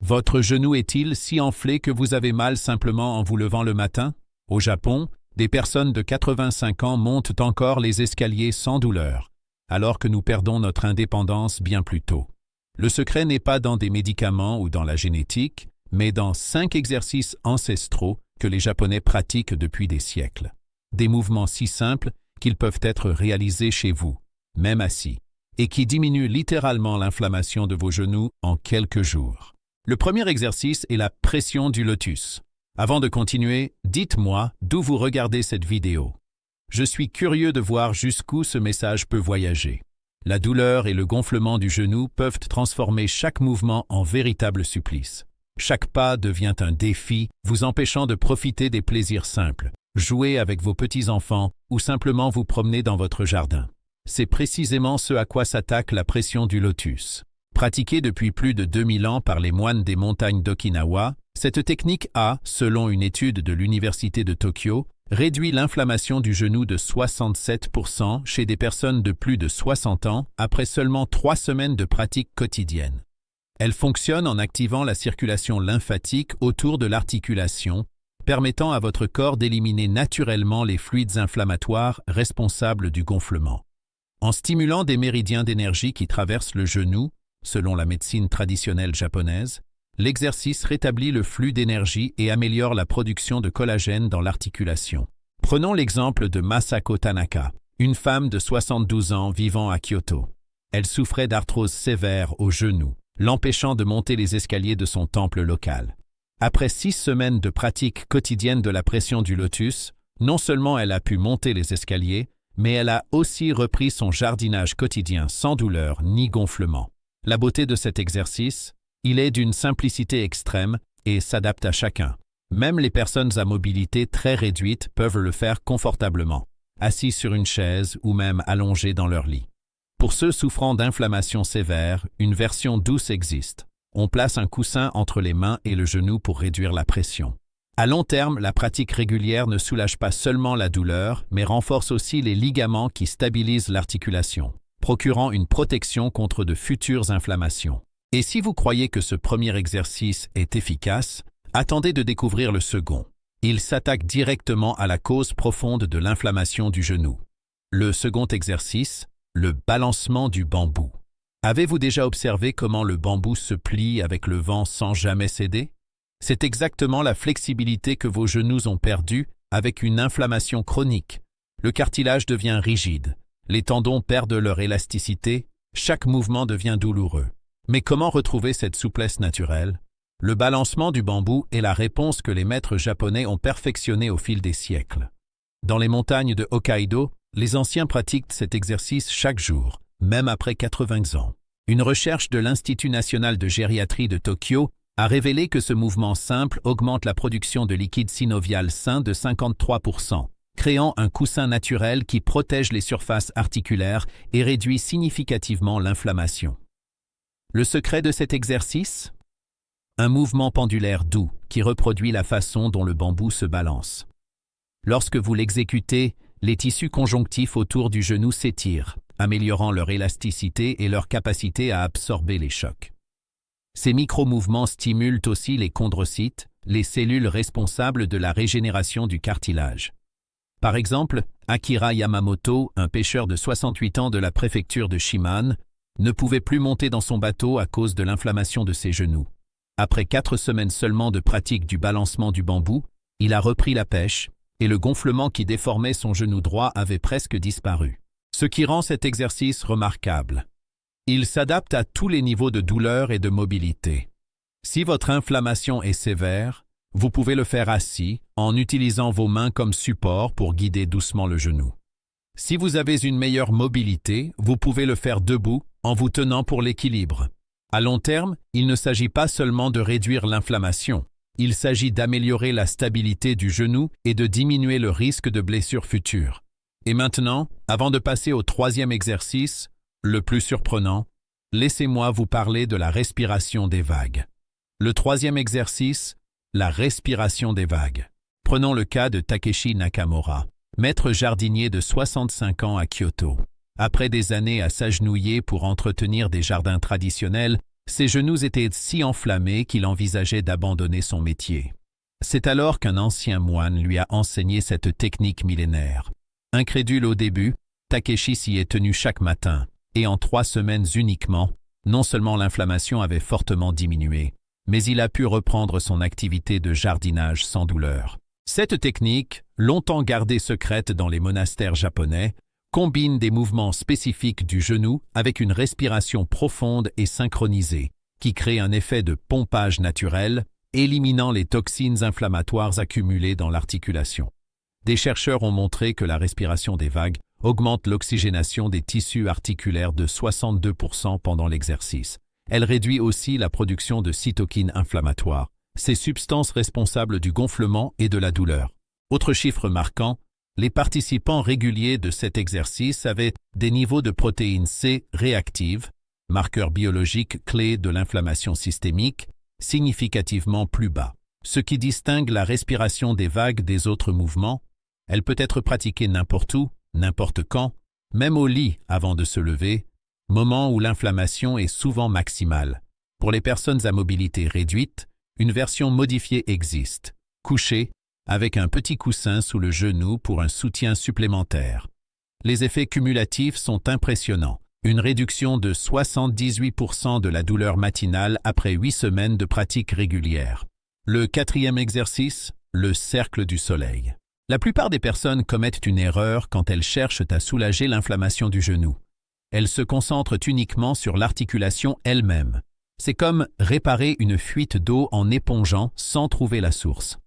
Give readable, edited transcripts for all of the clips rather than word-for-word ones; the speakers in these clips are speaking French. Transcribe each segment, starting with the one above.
Votre genou est-il si enflé que vous avez mal simplement en vous levant le matin? Au Japon, des personnes de 85 ans montent encore les escaliers sans douleur, alors que nous perdons notre indépendance bien plus tôt. Le secret n'est pas dans des médicaments ou dans la génétique, mais dans 5 exercices ancestraux que les Japonais pratiquent depuis des siècles. Des mouvements si simples qu'ils peuvent être réalisés chez vous, même assis, et qui diminuent littéralement l'inflammation de vos genoux en quelques jours. Le premier exercice est la pression du lotus. Avant de continuer, dites-moi d'où vous regardez cette vidéo. Je suis curieux de voir jusqu'où ce message peut voyager. La douleur et le gonflement du genou peuvent transformer chaque mouvement en véritable supplice. Chaque pas devient un défi, vous empêchant de profiter des plaisirs simples. Jouer avec vos petits-enfants ou simplement vous promener dans votre jardin. C'est précisément ce à quoi s'attaque la pression du lotus. Pratiquée depuis plus de 2000 ans par les moines des montagnes d'Okinawa, cette technique a, selon une étude de l'Université de Tokyo, réduit l'inflammation du genou de 67% chez des personnes de plus de 60 ans après seulement 3 semaines de pratique quotidienne. Elle fonctionne en activant la circulation lymphatique autour de l'articulation, permettant à votre corps d'éliminer naturellement les fluides inflammatoires responsables du gonflement. En stimulant des méridiens d'énergie qui traversent le genou, selon la médecine traditionnelle japonaise, l'exercice rétablit le flux d'énergie et améliore la production de collagène dans l'articulation. Prenons l'exemple de Masako Tanaka, une femme de 72 ans vivant à Kyoto. Elle souffrait d'arthrose sévère au genou, l'empêchant de monter les escaliers de son temple local. Après 6 semaines de pratique quotidienne de la pression du lotus, non seulement elle a pu monter les escaliers, mais elle a aussi repris son jardinage quotidien sans douleur ni gonflement. La beauté de cet exercice, il est d'une simplicité extrême et s'adapte à chacun. Même les personnes à mobilité très réduite peuvent le faire confortablement, assis sur une chaise ou même allongés dans leur lit. Pour ceux souffrant d'inflammation sévère, une version douce existe. On place un coussin entre les mains et le genou pour réduire la pression. À long terme, la pratique régulière ne soulage pas seulement la douleur, mais renforce aussi les ligaments qui stabilisent l'articulation, procurant une protection contre de futures inflammations. Et si vous croyez que ce premier exercice est efficace, attendez de découvrir le second. Il s'attaque directement à la cause profonde de l'inflammation du genou. Le second exercice, le balancement du bambou. Avez-vous déjà observé comment le bambou se plie avec le vent sans jamais céder? C'est exactement la flexibilité que vos genoux ont perdue avec une inflammation chronique. Le cartilage devient rigide, les tendons perdent leur élasticité, chaque mouvement devient douloureux. Mais comment retrouver cette souplesse naturelle? Le balancement du bambou est la réponse que les maîtres japonais ont perfectionnée au fil des siècles. Dans les montagnes de Hokkaido, les anciens pratiquent cet exercice chaque jour, même après 80 ans. Une recherche de l'Institut national de gériatrie de Tokyo a révélé que ce mouvement simple augmente la production de liquide synovial sain de 53%, créant un coussin naturel qui protège les surfaces articulaires et réduit significativement l'inflammation. Le secret de cet exercice? Un mouvement pendulaire doux qui reproduit la façon dont le bambou se balance. Lorsque vous l'exécutez, les tissus conjonctifs autour du genou s'étirent, améliorant leur élasticité et leur capacité à absorber les chocs. Ces micro-mouvements stimulent aussi les chondrocytes, les cellules responsables de la régénération du cartilage. Par exemple, Akira Yamamoto, un pêcheur de 68 ans de la préfecture de Shiman, ne pouvait plus monter dans son bateau à cause de l'inflammation de ses genoux. Après 4 semaines seulement de pratique du balancement du bambou, il a repris la pêche et le gonflement qui déformait son genou droit avait presque disparu. Ce qui rend cet exercice remarquable. Il s'adapte à tous les niveaux de douleur et de mobilité. Si votre inflammation est sévère, vous pouvez le faire assis en utilisant vos mains comme support pour guider doucement le genou. Si vous avez une meilleure mobilité, vous pouvez le faire debout en vous tenant pour l'équilibre. À long terme, il ne s'agit pas seulement de réduire l'inflammation, il s'agit d'améliorer la stabilité du genou et de diminuer le risque de blessures futures. Et maintenant, avant de passer au troisième exercice, le plus surprenant, laissez-moi vous parler de la respiration des vagues. Le troisième exercice, la respiration des vagues. Prenons le cas de Takeshi Nakamura, maître jardinier de 65 ans à Kyoto. Après des années à s'agenouiller pour entretenir des jardins traditionnels, Ses genoux étaient si enflammés qu'il envisageait d'abandonner son métier. C'est alors qu'un ancien moine lui a enseigné cette technique millénaire. Incrédule au début, Takeshi s'y est tenu chaque matin, et en 3 semaines uniquement, non seulement l'inflammation avait fortement diminué, mais il a pu reprendre son activité de jardinage sans douleur. Cette technique, longtemps gardée secrète dans les monastères japonais, combine des mouvements spécifiques du genou avec une respiration profonde et synchronisée, qui crée un effet de pompage naturel, éliminant les toxines inflammatoires accumulées dans l'articulation. Des chercheurs ont montré que la respiration des vagues augmente l'oxygénation des tissus articulaires de 62% pendant l'exercice. Elle réduit aussi la production de cytokines inflammatoires, ces substances responsables du gonflement et de la douleur. Autre chiffre marquant, les participants réguliers de cet exercice avaient des niveaux de protéine C réactive, marqueur biologique clé de l'inflammation systémique, significativement plus bas. Ce qui distingue la respiration des vagues des autres mouvements, elle peut être pratiquée n'importe où, n'importe quand, même au lit avant de se lever, moment où l'inflammation est souvent maximale. Pour les personnes à mobilité réduite, une version modifiée existe, couchée, avec un petit coussin sous le genou pour un soutien supplémentaire. Les effets cumulatifs sont impressionnants. Une réduction de 78% de la douleur matinale après 8 semaines de pratique régulière. Le 4e exercice, le cercle du soleil. La plupart des personnes commettent une erreur quand elles cherchent à soulager l'inflammation du genou. Elles se concentrent uniquement sur l'articulation elle-même. C'est comme réparer une fuite d'eau en épongeant sans trouver la source.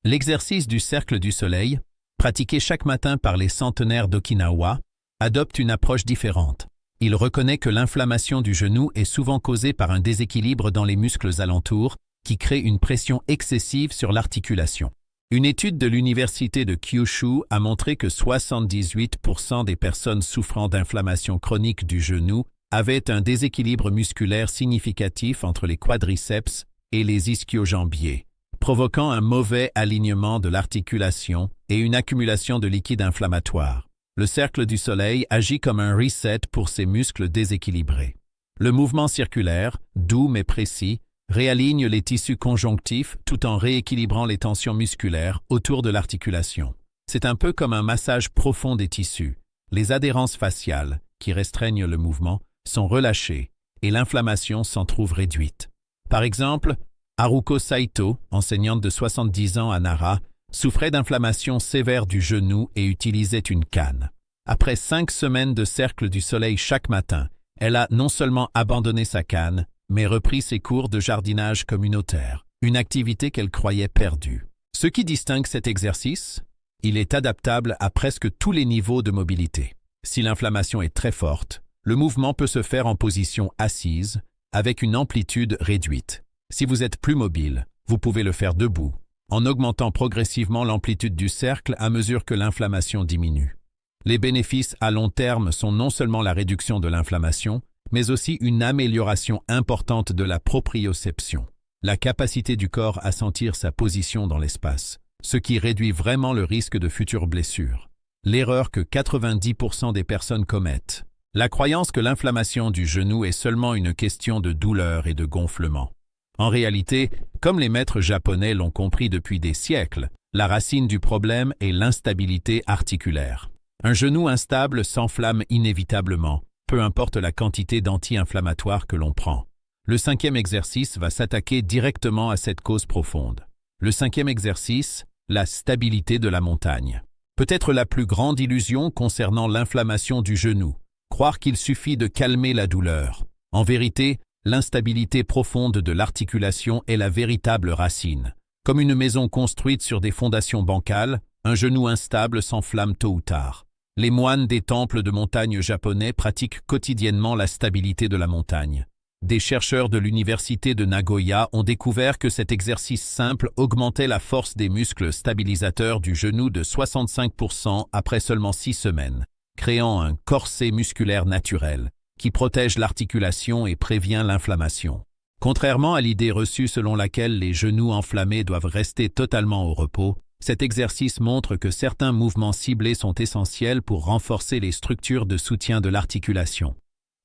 L'exercice du cercle du soleil, pratiqué chaque matin par les centenaires d'Okinawa, adopte une approche différente. Il reconnaît que l'inflammation du genou est souvent causée par un déséquilibre dans les muscles alentours qui crée une pression excessive sur l'articulation. Une étude de l'université de Kyushu a montré que 78% des personnes souffrant d'inflammation chronique du genou avaient un déséquilibre musculaire significatif entre les quadriceps et les ischio-jambiers, provoquant un mauvais alignement de l'articulation et une accumulation de liquide inflammatoire. Le cercle du soleil agit comme un reset pour ces muscles déséquilibrés. Le mouvement circulaire, doux mais précis, réaligne les tissus conjonctifs tout en rééquilibrant les tensions musculaires autour de l'articulation. C'est un peu comme un massage profond des tissus. Les adhérences faciales, qui restreignent le mouvement, sont relâchées et l'inflammation s'en trouve réduite. Par exemple, Haruko Saito, enseignante de 70 ans à Nara, souffrait d'inflammation sévère du genou et utilisait une canne. Après 5 semaines de cercle du soleil chaque matin, elle a non seulement abandonné sa canne, mais repris ses cours de jardinage communautaire, une activité qu'elle croyait perdue. Ce qui distingue cet exercice, il est adaptable à presque tous les niveaux de mobilité. Si l'inflammation est très forte, le mouvement peut se faire en position assise, avec une amplitude réduite. Si vous êtes plus mobile, vous pouvez le faire debout, en augmentant progressivement l'amplitude du cercle à mesure que l'inflammation diminue. Les bénéfices à long terme sont non seulement la réduction de l'inflammation, mais aussi une amélioration importante de la proprioception, la capacité du corps à sentir sa position dans l'espace, ce qui réduit vraiment le risque de futures blessures. L'erreur que 90% des personnes commettent, la croyance que l'inflammation du genou est seulement une question de douleur et de gonflement. En réalité, comme les maîtres japonais l'ont compris depuis des siècles, la racine du problème est l'instabilité articulaire. Un genou instable s'enflamme inévitablement, peu importe la quantité d'anti-inflammatoires que l'on prend. Le 5e exercice va s'attaquer directement à cette cause profonde. Le 5e exercice, la stabilité de la montagne. Peut-être la plus grande illusion concernant l'inflammation du genou, croire qu'il suffit de calmer la douleur. En vérité, l'instabilité profonde de l'articulation est la véritable racine. Comme une maison construite sur des fondations bancales, un genou instable s'enflamme tôt ou tard. Les moines des temples de montagne japonais pratiquent quotidiennement la stabilité de la montagne. Des chercheurs de l'université de Nagoya ont découvert que cet exercice simple augmentait la force des muscles stabilisateurs du genou de 65% après seulement 6 semaines, créant un corset musculaire naturel qui protège l'articulation et prévient l'inflammation. Contrairement à l'idée reçue selon laquelle les genoux enflammés doivent rester totalement au repos, cet exercice montre que certains mouvements ciblés sont essentiels pour renforcer les structures de soutien de l'articulation.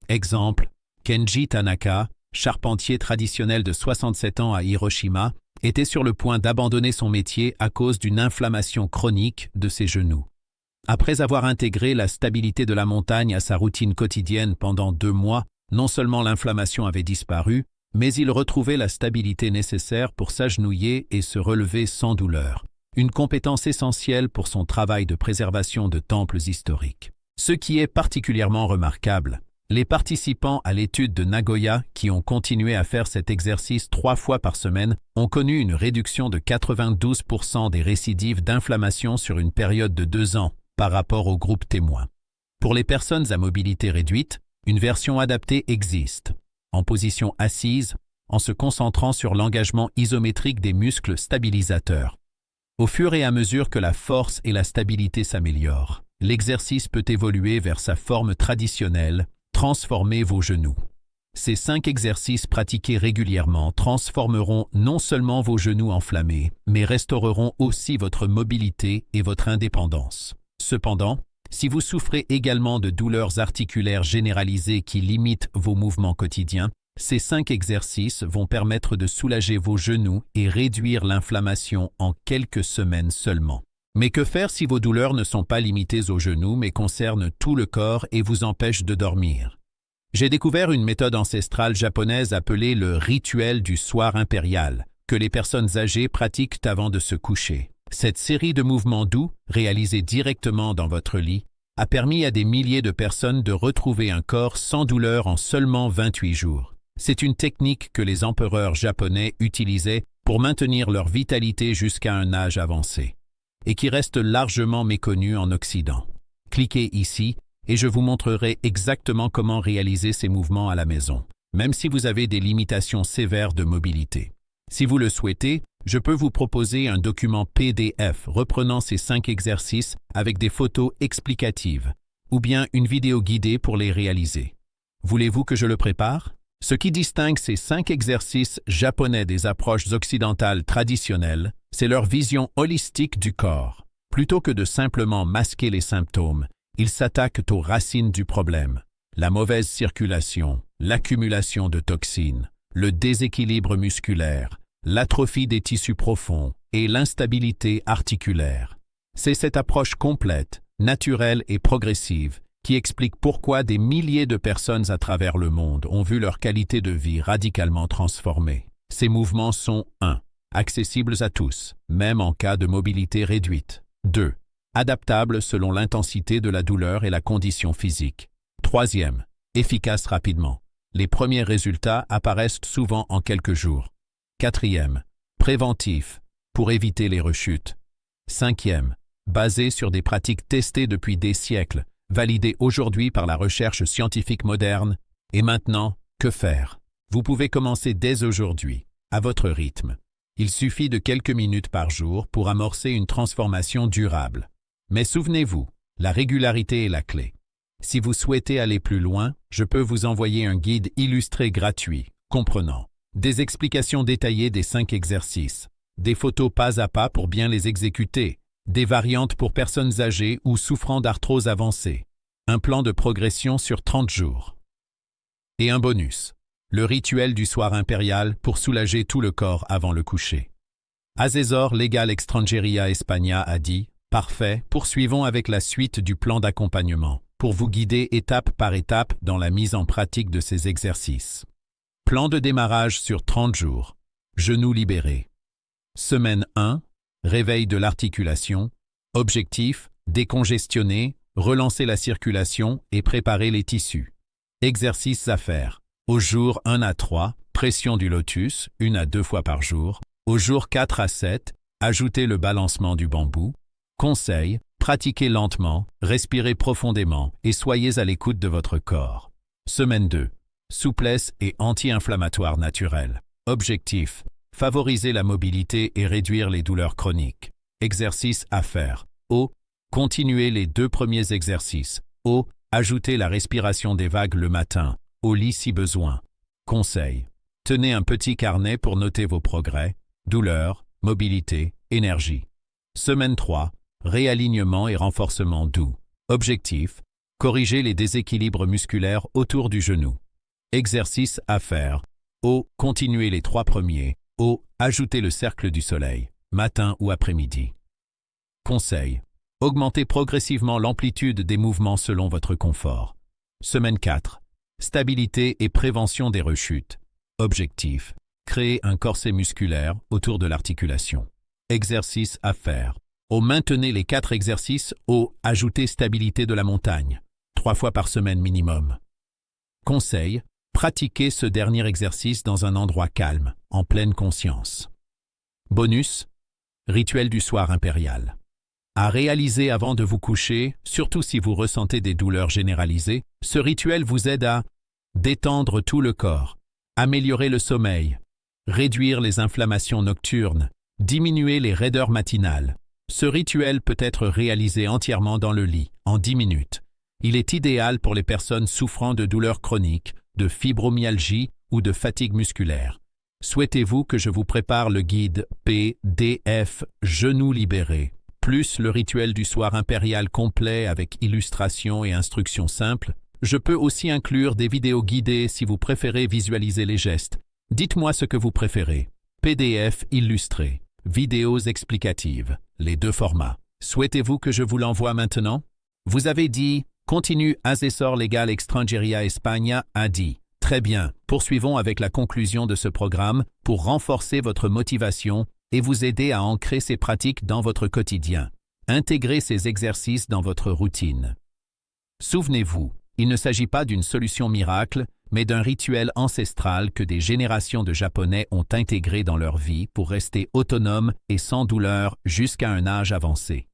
Exemple, Kenji Tanaka, charpentier traditionnel de 67 ans à Hiroshima, était sur le point d'abandonner son métier à cause d'une inflammation chronique de ses genoux. Après avoir intégré la stabilité de la montagne à sa routine quotidienne pendant 2 mois, non seulement l'inflammation avait disparu, mais il retrouvait la stabilité nécessaire pour s'agenouiller et se relever sans douleur, une compétence essentielle pour son travail de préservation de temples historiques. Ce qui est particulièrement remarquable, les participants à l'étude de Nagoya qui ont continué à faire cet exercice 3 fois par semaine ont connu une réduction de 92% des récidives d'inflammation sur une période de 2 ans par rapport au groupe témoin. Pour les personnes à mobilité réduite, une version adaptée existe, en position assise, en se concentrant sur l'engagement isométrique des muscles stabilisateurs. Au fur et à mesure que la force et la stabilité s'améliorent, l'exercice peut évoluer vers sa forme traditionnelle, transformer vos genoux. Ces 5 exercices pratiqués régulièrement transformeront non seulement vos genoux enflammés, mais restaureront aussi votre mobilité et votre indépendance. Cependant, si vous souffrez également de douleurs articulaires généralisées qui limitent vos mouvements quotidiens, ces 5 exercices vont permettre de soulager vos genoux et réduire l'inflammation en quelques semaines seulement. Mais que faire si vos douleurs ne sont pas limitées aux genoux mais concernent tout le corps et vous empêchent de dormir? J'ai découvert une méthode ancestrale japonaise appelée le rituel du soir impérial, que les personnes âgées pratiquent avant de se coucher. Cette série de mouvements doux, réalisés directement dans votre lit, a permis à des milliers de personnes de retrouver un corps sans douleur en seulement 28 jours. C'est une technique que les empereurs japonais utilisaient pour maintenir leur vitalité jusqu'à un âge avancé, et qui reste largement méconnue en Occident. Cliquez ici et je vous montrerai exactement comment réaliser ces mouvements à la maison, même si vous avez des limitations sévères de mobilité. Si vous le souhaitez, je peux vous proposer un document PDF reprenant ces 5 exercices avec des photos explicatives, ou bien une vidéo guidée pour les réaliser. Voulez-vous que je le prépare? Ce qui distingue ces 5 exercices japonais des approches occidentales traditionnelles, c'est leur vision holistique du corps. Plutôt que de simplement masquer les symptômes, ils s'attaquent aux racines du problème, la mauvaise circulation, l'accumulation de toxines, le déséquilibre musculaire, l'atrophie des tissus profonds et l'instabilité articulaire. C'est cette approche complète, naturelle et progressive qui explique pourquoi des milliers de personnes à travers le monde ont vu leur qualité de vie radicalement transformée. Ces mouvements sont 1. Accessibles à tous, même en cas de mobilité réduite. 2. Adaptables selon l'intensité de la douleur et la condition physique. 3. Efficaces rapidement. Les premiers résultats apparaissent souvent en quelques jours. 4. Préventif, pour éviter les rechutes. 5. Basé sur des pratiques testées depuis des siècles, validées aujourd'hui par la recherche scientifique moderne. Et maintenant, que faire? Vous pouvez commencer dès aujourd'hui, à votre rythme. Il suffit de quelques minutes par jour pour amorcer une transformation durable. Mais souvenez-vous, la régularité est la clé. Si vous souhaitez aller plus loin, je peux vous envoyer un guide illustré gratuit, comprenant des explications détaillées des 5 exercices, des photos pas à pas pour bien les exécuter, des variantes pour personnes âgées ou souffrant d'arthrose avancée, un plan de progression sur 30 jours. Et un bonus, le rituel du soir impérial pour soulager tout le corps avant le coucher. Asesor Legal Extranjeria España a dit « Parfait, poursuivons avec la suite du plan d'accompagnement, pour vous guider étape par étape dans la mise en pratique de ces exercices. » Plan de démarrage sur 30 jours. Genoux libérés. Semaine 1. Réveil de l'articulation. Objectif, décongestionner, relancer la circulation et préparer les tissus. Exercices à faire. Au jour 1 à 3, pression du lotus, 1 à 2 fois par jour. Au jour 4 à 7, ajoutez le balancement du bambou. Conseil, pratiquez lentement, respirez profondément et soyez à l'écoute de votre corps. Semaine 2. Souplesse et anti-inflammatoire naturel. Objectif, favoriser la mobilité et réduire les douleurs chroniques. Exercice à faire. O. Continuez les 2 premiers exercices. O. Ajoutez la respiration des vagues le matin, au lit si besoin. Conseil. Tenez un petit carnet pour noter vos progrès, douleur, mobilité, énergie. Semaine 3. Réalignement et renforcement doux. Objectif. Corriger les déséquilibres musculaires autour du genou. Exercice à faire. O. Continuez les 3 premiers. O. Ajoutez le cercle du soleil, matin ou après-midi. Conseil. Augmentez progressivement l'amplitude des mouvements selon votre confort. Semaine 4. Stabilité et prévention des rechutes. Objectif. Créer un corset musculaire autour de l'articulation. Exercices à faire. O. Maintenez les 4 exercices. O. Ajoutez stabilité de la montagne. 3 fois par semaine minimum. Conseil. Pratiquez ce dernier exercice dans un endroit calme, en pleine conscience. Bonus. Rituel du soir impérial. À réaliser avant de vous coucher, surtout si vous ressentez des douleurs généralisées, ce rituel vous aide à détendre tout le corps, améliorer le sommeil, réduire les inflammations nocturnes, diminuer les raideurs matinales. Ce rituel peut être réalisé entièrement dans le lit, en 10 minutes. Il est idéal pour les personnes souffrant de douleurs chroniques, de fibromyalgie ou de fatigue musculaire. Souhaitez-vous que je vous prépare le guide PDF Genoux libérés, plus le rituel du soir impérial complet avec illustrations et instructions simples? Je peux aussi inclure des vidéos guidées si vous préférez visualiser les gestes. Dites-moi ce que vous préférez. PDF illustré, vidéos explicatives, les 2 formats. Souhaitez-vous que je vous l'envoie maintenant? Vous avez dit « Continue Asesor Legal Extranjería España » a dit « Très bien, poursuivons avec la conclusion de ce programme pour renforcer votre motivation et vous aider à ancrer ces pratiques dans votre quotidien. Intégrez ces exercices dans votre routine. » Souvenez-vous, il ne s'agit pas d'une solution miracle, mais d'un rituel ancestral que des générations de Japonais ont intégré dans leur vie pour rester autonomes et sans douleur jusqu'à un âge avancé.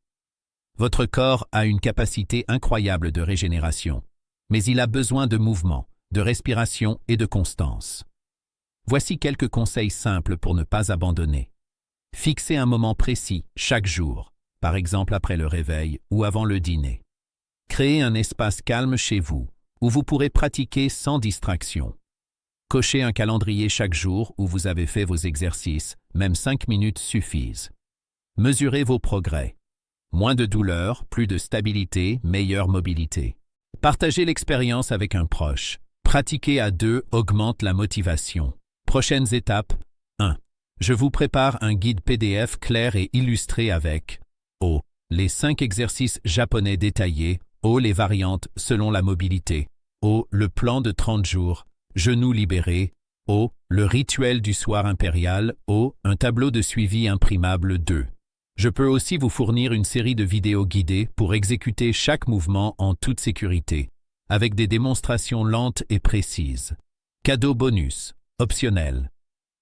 Votre corps a une capacité incroyable de régénération, mais il a besoin de mouvement, de respiration et de constance. Voici quelques conseils simples pour ne pas abandonner. Fixez un moment précis chaque jour, par exemple après le réveil ou avant le dîner. Créez un espace calme chez vous, où vous pourrez pratiquer sans distraction. Cochez un calendrier chaque jour où vous avez fait vos exercices, même 5 minutes suffisent. Mesurez vos progrès. Moins de douleur, plus de stabilité, meilleure mobilité. Partagez l'expérience avec un proche. Pratiquer à 2 augmente la motivation. Prochaines étapes. 1. Je vous prépare un guide PDF clair et illustré avec O. Les 5 exercices japonais détaillés. O. Les variantes selon la mobilité. O. Le plan de 30 jours. Genoux libérés. O. Le rituel du soir impérial. O. Un tableau de suivi imprimable 2. Je peux aussi vous fournir une série de vidéos guidées pour exécuter chaque mouvement en toute sécurité, avec des démonstrations lentes et précises. Cadeau bonus, optionnel.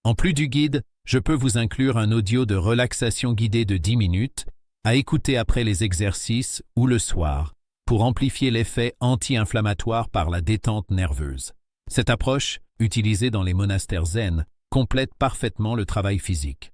En plus du guide, je peux vous inclure un audio de relaxation guidée de 10 minutes, à écouter après les exercices ou le soir, pour amplifier l'effet anti-inflammatoire par la détente nerveuse. Cette approche, utilisée dans les monastères zen, complète parfaitement le travail physique.